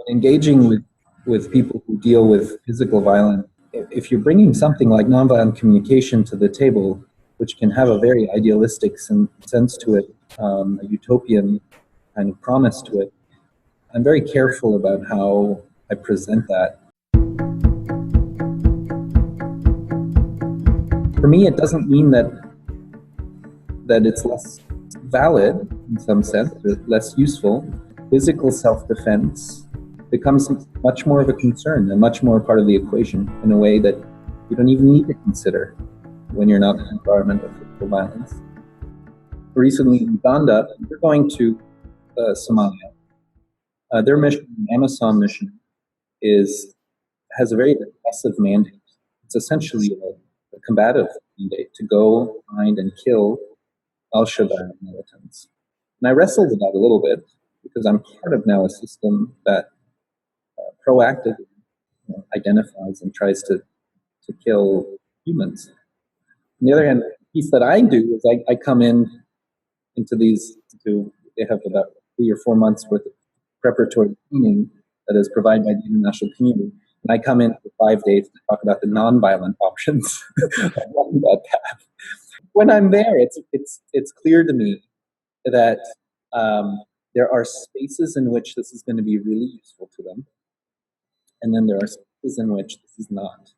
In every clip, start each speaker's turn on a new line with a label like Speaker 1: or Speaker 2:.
Speaker 1: engaging with people who deal with physical violence, if you're bringing something like nonviolent communication to the table, which can have a very idealistic sense to it, a utopian kind of promise to it, I'm very careful about how I present that. For me, it doesn't mean that it's less valid in some sense, or less useful. Physical self-defense becomes much more of a concern and much more part of the equation in a way that you don't even need to consider when you're not in an environment of physical violence. Recently in Uganda, we're going to Somalia. Their mission, the Amazon mission, has a very aggressive mandate. It's essentially a combative mandate to go find and kill al-Shabaab militants. And I wrestled with that a little bit because I'm part of now a system that proactively identifies and tries to kill humans. On the other hand, the piece that I do is I come into they have about 3 or 4 months worth of preparatory training that is provided by the international community. And I come in for 5 days to talk about the nonviolent options along that path. When I'm there, it's clear to me that there are spaces in which this is going to be really useful to them, and then there are spaces in which this is not.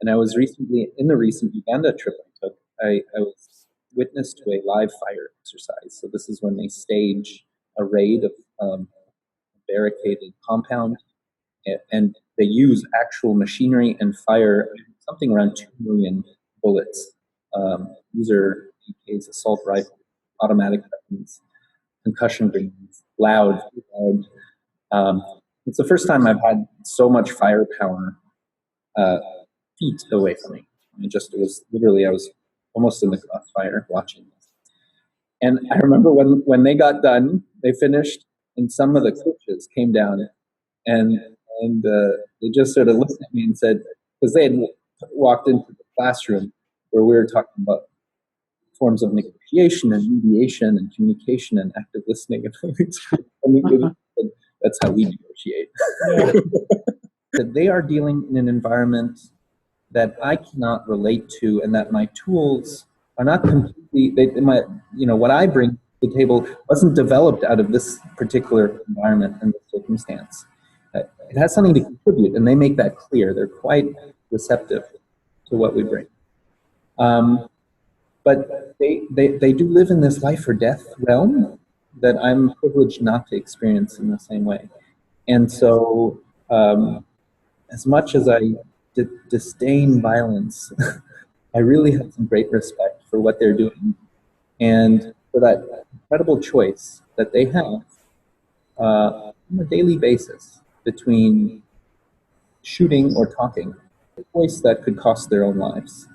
Speaker 1: And I was recently, in the recent Uganda trip I took, I was witness to a live fire exercise. So this is when they stage a raid of a barricaded compound, and they use actual machinery and fire, something around 2 million bullets. These are AKs, assault rifles, automatic weapons, concussion grenades, loud. It's the first time I've had so much firepower feet away from me. It was literally, I was almost in the crossfire watching this. And I remember when they got done, they finished, and some of the coaches came down and they just sort of looked at me and said, because they had walked into the classroom where we were talking about forms of negotiation and mediation and communication and active listening. And that's how we negotiate. That they are dealing in an environment that I cannot relate to, and that my tools are not completely, what I bring to the table wasn't developed out of this particular environment and this circumstance. It has something to contribute, and they make that clear. They're quite receptive to what we bring. But they do live in this life or death realm that I'm privileged not to experience in the same way. And so, as much as I disdain violence, I really have some great respect for what they're doing and for that incredible choice that they have on a daily basis between shooting or talking, a choice that could cost their own lives.